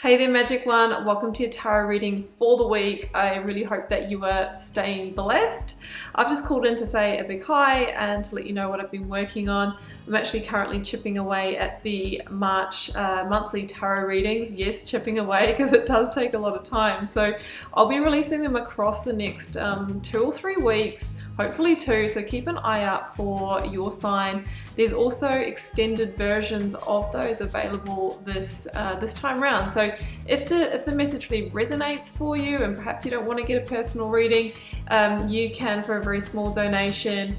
Hey there, Magic One. Welcome to your tarot reading for the week. I really hope that you are staying blessed. I've just called in to say a big hi and to let you know what I've been working on. I'm actually currently chipping away at the March monthly tarot readings. Yes, chipping away because it does take a lot of time. So I'll be releasing them across the next 2 or 3 weeks, hopefully 2. So keep an eye out for your sign. There's also extended versions of those available this time round. So if the message really resonates for you and perhaps you don't want to get a personal reading, you can, for a very small donation,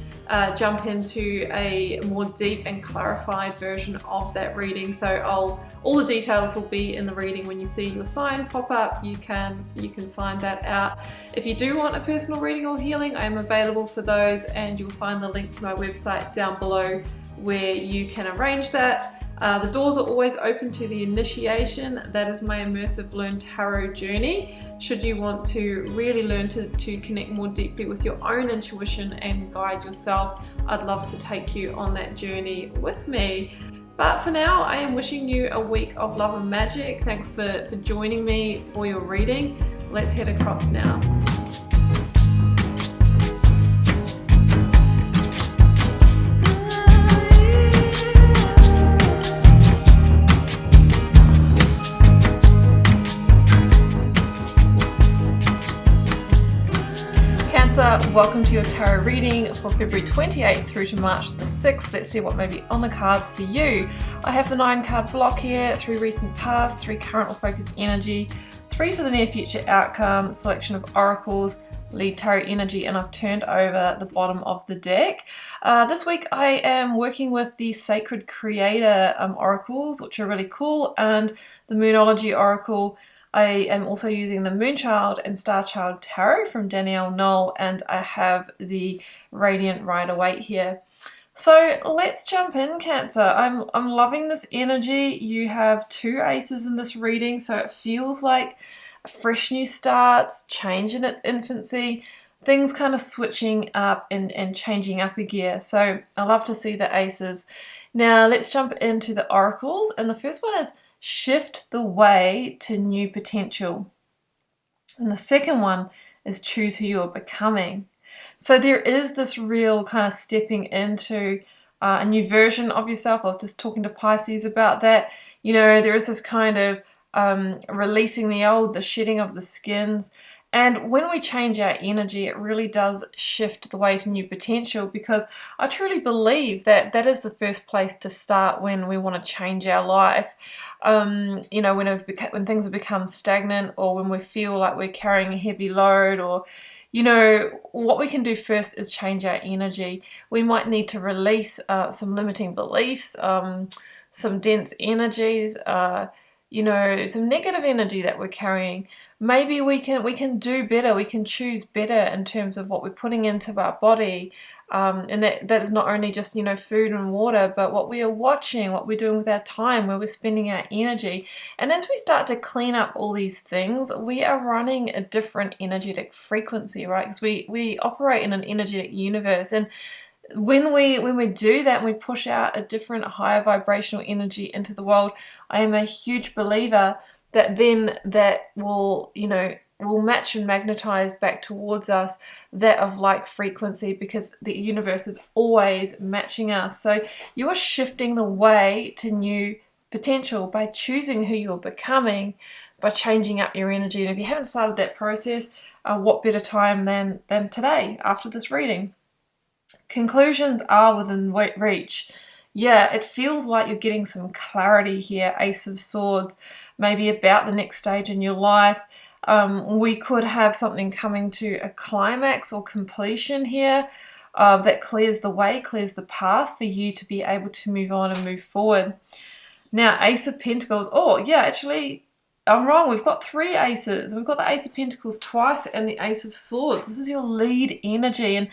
jump into a more deep and clarified version of that reading. So all the details will be in the reading. When you see your sign pop up, you can find that out. If you do want a personal reading or healing, I am available for those, and you'll find the link to my website down below where you can arrange that. The doors are always open to the initiation. That is my immersive Learn Tarot journey. Should you want to really learn to connect more deeply with your own intuition and guide yourself, I'd love to take you on that journey with me. But for now, I am wishing you a week of love and magic. Thanks for joining me for your reading. Let's head across now. Welcome to your tarot reading for February 28th through to March the 6th. Let's see what may be on the cards for you. I have the 9 card block here, 3 recent past, 3 current or focused energy, 3 for the near future outcome, selection of oracles, lead tarot energy, and I've turned over the bottom of the deck. This week I am working with the Sacred Creator oracles, which are really cool, and the Moonology oracle. I am also using the Moonchild and Starchild Tarot from Danielle Knoll, and I have the Radiant Rider-Waite here. So let's jump in, Cancer. I'm loving this energy. You have 2 aces in this reading, so it feels like fresh new starts, change in its infancy, things kind of switching up and changing up a gear. So I love to see the aces. Now let's jump into the oracles, and the first one is shift the way to new potential. And the second one is choose who you're becoming. So there is this real kind of stepping into a new version of yourself. I was just talking to Pisces about that. You know, there is this kind of releasing the old, the shedding of the skins. And when we change our energy, it really does shift the way to new potential, because I truly believe that that is the first place to start when we want to change our life. You know, when things have become stagnant, or when we feel like we're carrying a heavy load, or, you know, what we can do first is change our energy. We might need to release some limiting beliefs, some dense energies, you know, some negative energy that we're carrying. Maybe we can do better, we can choose better in terms of what we're putting into our body. And that is not only just, you know, food and water, but what we are watching, what we're doing with our time, where we're spending our energy. And as we start to clean up all these things, we are running a different energetic frequency, right? Because we operate in an energetic universe. And when we do that, and we push out a different, higher vibrational energy into the world, I am a huge believer that then that will, you know, will match and magnetize back towards us that of like frequency, because the universe is always matching us. So you are shifting the way to new potential by choosing who you're becoming, by changing up your energy. And if you haven't started that process, what better time than today after this reading? Conclusions are within reach. Yeah, it feels like you're getting some clarity here, Ace of Swords, maybe about the next stage in your life. We could have something coming to a climax or completion here that clears the way, clears the path for you to be able to move on and move forward. Now, Ace of Pentacles. Oh, yeah, actually, I'm wrong. We've got 3 aces. We've got the Ace of Pentacles twice and the Ace of Swords. This is your lead energy.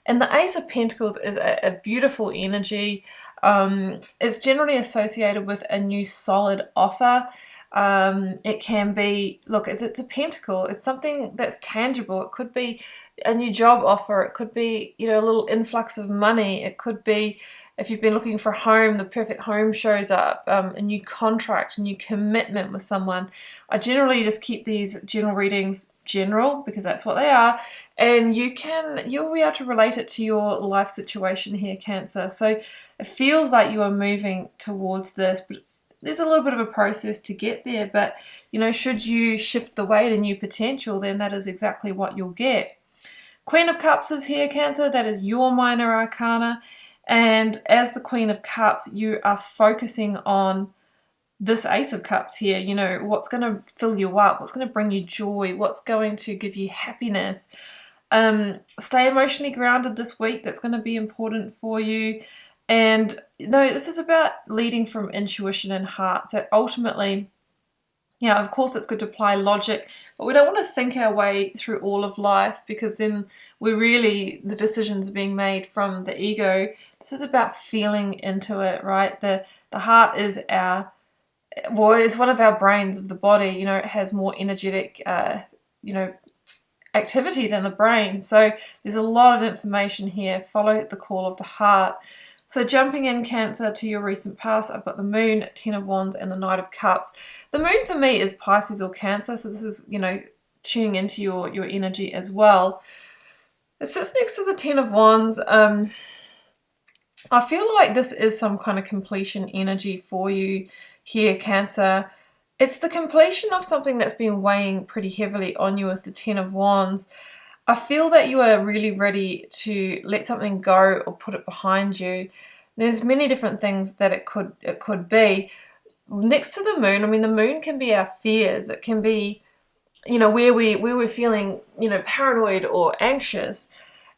And the Ace of Pentacles is a beautiful energy. It's generally associated with a new solid offer. It can be, look, it's a pentacle. It's something that's tangible. It could be a new job offer. It could be, you know, a little influx of money. It could be, if you've been looking for a home, the perfect home shows up, a new contract, a new commitment with someone. I generally just keep these general readings general because that's what they are, and you'll be able to relate it to your life situation here, Cancer. So it feels like you are moving towards this, but there's a little bit of a process to get there. But you know, should you shift the way to new potential, then that is exactly what you'll get. Queen of Cups is here, Cancer. That is your minor arcana, and as the Queen of Cups, you are focusing on this Ace of Cups here. You know, what's going to fill you up, what's going to bring you joy, what's going to give you happiness. Stay emotionally grounded this week. That's going to be important for you. And no, this is about leading from intuition and heart. So ultimately, yeah, of course it's good to apply logic, but we don't want to think our way through all of life, because then the decisions are being made from the ego. This is about feeling into it, right? The heart is it's one of our brains of the body. You know, it has more energetic, activity than the brain. So there's a lot of information here. Follow the call of the heart. So jumping in, Cancer, to your recent past, I've got the Moon, Ten of Wands, and the Knight of Cups. The Moon for me is Pisces or Cancer, so this is, you know, tuning into your energy as well. It sits next to the Ten of Wands. I feel like this is some kind of completion energy for you here, Cancer. It's the completion of something that's been weighing pretty heavily on you with the Ten of Wands. I feel that you are really ready to let something go or put it behind you. There's many different things that it could be. Next to the Moon, I mean, the Moon can be our fears. It can be, you know, where we're feeling, you know, paranoid or anxious.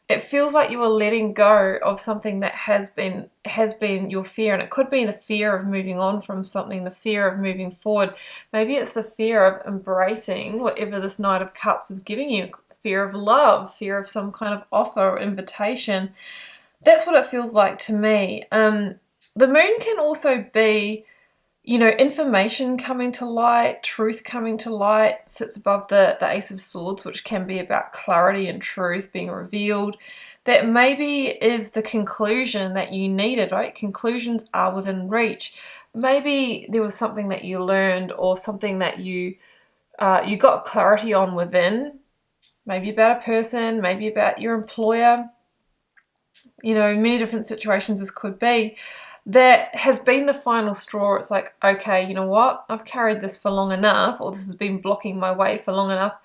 It feels like you are letting go of something that has been your fear, and it could be the fear of moving on from something, the fear of moving forward. Maybe it's the fear of embracing whatever this Knight of Cups is giving you. Fear of love, fear of some kind of offer or invitation. That's what it feels like to me. The Moon can also be, you know, information coming to light, truth coming to light. Sits above the Ace of Swords, which can be about clarity and truth being revealed. That maybe is the conclusion that you needed, right? Conclusions are within reach. Maybe there was something that you learned, or something that you got clarity on within. Maybe about a person, maybe about your employer, you know, many different situations this could be, that has been the final straw. It's like, okay, you know what? I've carried this for long enough, or this has been blocking my way for long enough.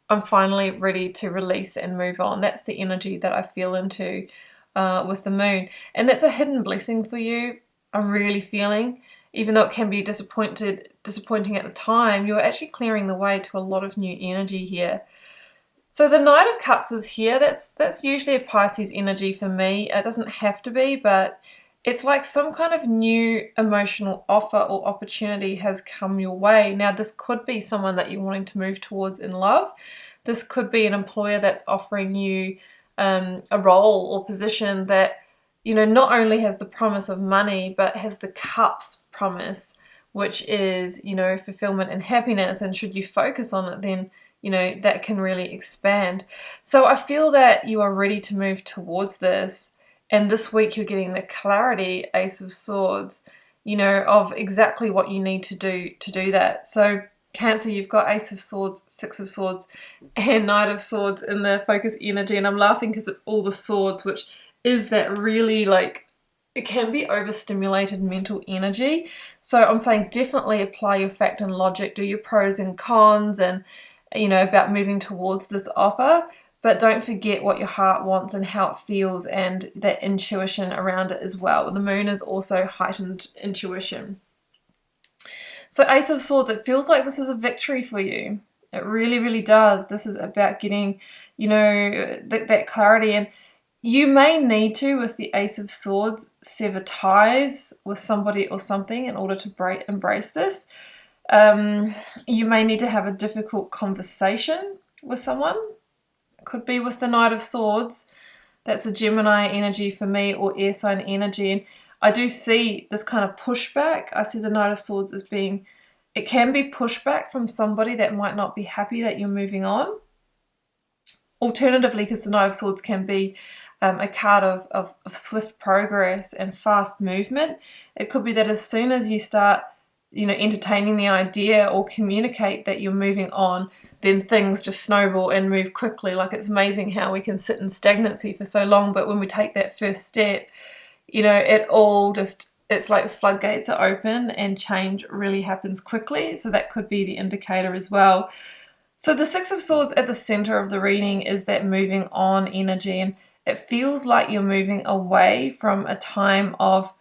I'm finally ready to release and move on. That's the energy that I feel into with the Moon. And that's a hidden blessing for you, I'm really feeling. Even though it can be disappointing at the time, you're actually clearing the way to a lot of new energy here. So the Knight of Cups is here. That's usually a Pisces energy for me. It doesn't have to be, but it's like some kind of new emotional offer or opportunity has come your way. Now, this could be someone that you're wanting to move towards in love. This could be an employer that's offering you a role or position that, you know, not only has the promise of money, but has the Cups promise, which is, you know, fulfillment and happiness. And should you focus on it, then, you know, that can really expand. So I feel that you are ready to move towards this. And this week you're getting the clarity, Ace of Swords, you know, of exactly what you need to do that. So Cancer, you've got Ace of Swords, Six of Swords, and Knight of Swords in the focus energy. And I'm laughing because it's all the swords, which is that really, like, it can be overstimulated mental energy. So I'm saying definitely apply your fact and logic, do your pros and cons, and, you know, about moving towards this offer. But don't forget what your heart wants and how it feels, and that intuition around it as well. The Moon is also heightened intuition. So Ace of Swords, it feels like this is a victory for you. It really, really does. This is about getting, you know, that clarity. And you may need to, with the Ace of Swords, sever ties with somebody or something in order to embrace this. You may need to have a difficult conversation with someone. Could be with the Knight of Swords. That's a Gemini energy for me, or air sign energy. And I do see this kind of pushback. I see the Knight of Swords as being It can be pushback from somebody that might not be happy that you're moving on. Alternatively, because the Knight of Swords can be a card of swift progress and fast movement, it could be that as soon as you start, entertaining the idea or communicate that you're moving on, then things just snowball and move quickly. Like, it's amazing how we can sit in stagnancy for so long, but when we take that first step, it's like the floodgates are open and change really happens quickly. So that could be the indicator as well. So the Six of Swords at the center of the reading is that moving on energy, and it feels like you're moving away from a time of,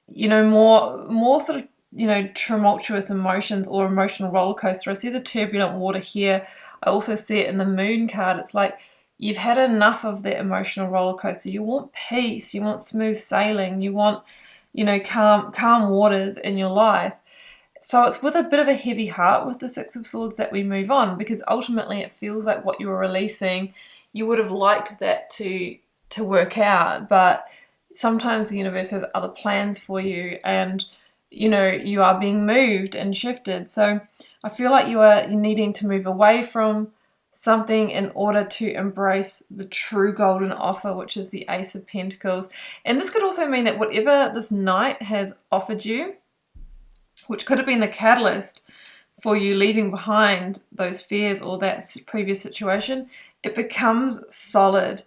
more sort of, tumultuous emotions or emotional roller coaster. I see the turbulent water here. I also see it in the Moon card. It's like you've had enough of that emotional roller coaster. You want peace. You want smooth sailing. You want, calm waters in your life. So it's with a bit of a heavy heart with the Six of Swords that we move on, because ultimately it feels like what you were releasing, you would have liked that to work out, but sometimes the universe has other plans for you, and you are being moved and shifted. So I feel like you're needing to move away from something in order to embrace the true golden offer, which is the Ace of Pentacles. And this could also mean that whatever this Knight has offered you, which could have been the catalyst for you leaving behind those fears or that previous situation, it becomes solid.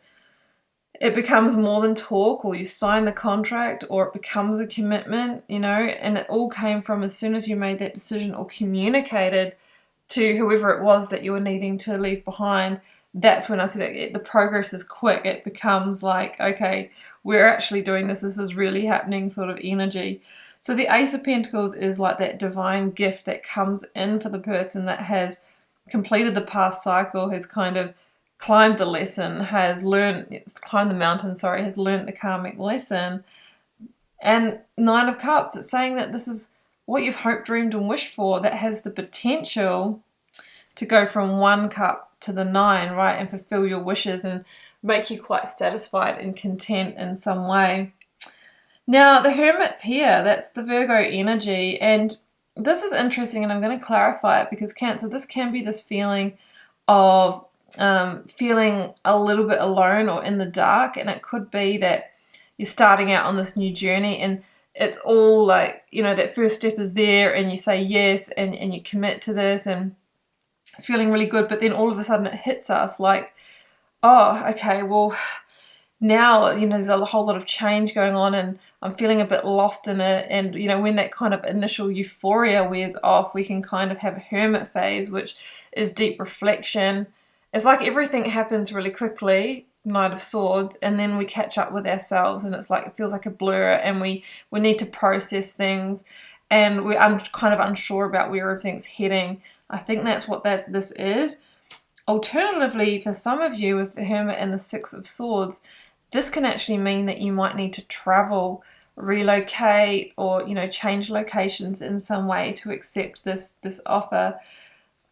It becomes more than talk, or you sign the contract, or it becomes a commitment, and it all came from as soon as you made that decision or communicated to whoever it was that you were needing to leave behind. That's when I said the progress is quick. It becomes like, okay, we're actually doing this. This is really happening sort of energy. So the Ace of Pentacles is like that divine gift that comes in for the person that has completed the past cycle, has kind of climbed the lesson, has learned the karmic lesson. And Nine of Cups, it's saying that this is what you've hoped, dreamed, and wished for, that has the potential to go from 1 cup to the 9, right, and fulfill your wishes and make you quite satisfied and content in some way. Now, the Hermit's here. That's the Virgo energy. And this is interesting, and I'm going to clarify it, because Cancer, this can be this feeling of feeling a little bit alone or in the dark. And it could be that you're starting out on this new journey, and it's all like, that first step is there, and you say yes, and you commit to this, and it's feeling really good. But then all of a sudden it hits us like, oh, okay, well, now, there's a whole lot of change going on, and I'm feeling a bit lost in it. And, when that kind of initial euphoria wears off, we can kind of have a hermit phase, which is deep reflection. It's like everything happens really quickly, Knight of Swords, and then we catch up with ourselves, and it's like, it feels like a blur, and we need to process things, and we're kind of unsure about where everything's heading. I think that's what this is. Alternatively, for some of you with the Hermit and the Six of Swords, this can actually mean that you might need to travel, relocate, or, change locations in some way to accept this offer.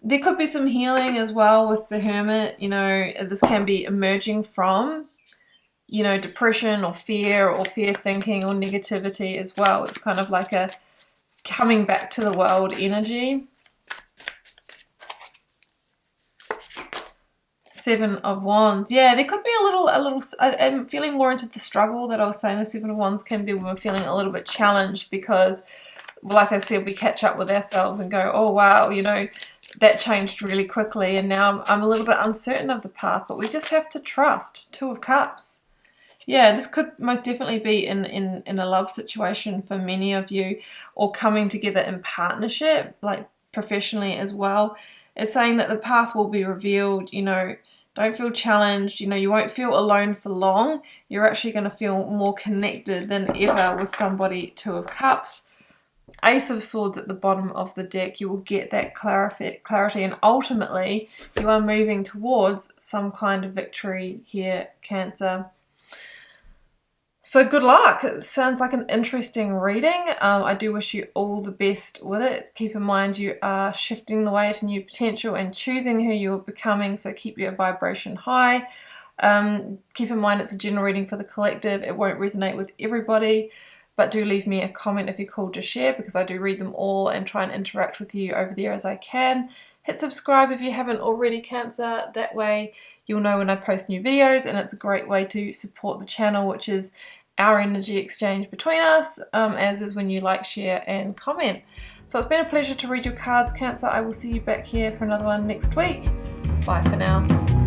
There could be some healing as well with the Hermit. This can be emerging from, depression or fear thinking or negativity as well. It's kind of like a coming back to the world energy. Seven of Wands. Yeah, there could be a little. I'm feeling more into the struggle that I was saying. The Seven of Wands can be when we're feeling a little bit challenged, because, like I said, we catch up with ourselves and go, oh wow, that changed really quickly, and now I'm a little bit uncertain of the path, but we just have to trust. Two of Cups. Yeah, this could most definitely be in a love situation for many of you, or coming together in partnership, like professionally as well. It's saying that the path will be revealed. Don't feel challenged. You won't feel alone for long. You're actually going to feel more connected than ever with somebody. Two of Cups. Ace of Swords at the bottom of the deck. You will get that clarity, and ultimately you are moving towards some kind of victory here, Cancer. So good luck. It sounds like an interesting reading. I do wish you all the best with it. Keep in mind you are shifting the way to new potential and choosing who you're becoming, so keep your vibration high. Keep in mind it's a general reading for the collective. It won't resonate with everybody. but do leave me a comment if you're called to share, because I do read them all and try and interact with you over there as I can. Hit subscribe if you haven't already, Cancer. That way you'll know when I post new videos, and it's a great way to support the channel, which is our energy exchange between us, as is when you like, share and comment. So it's been a pleasure to read your cards, Cancer. I will see you back here for another one next week. Bye for now.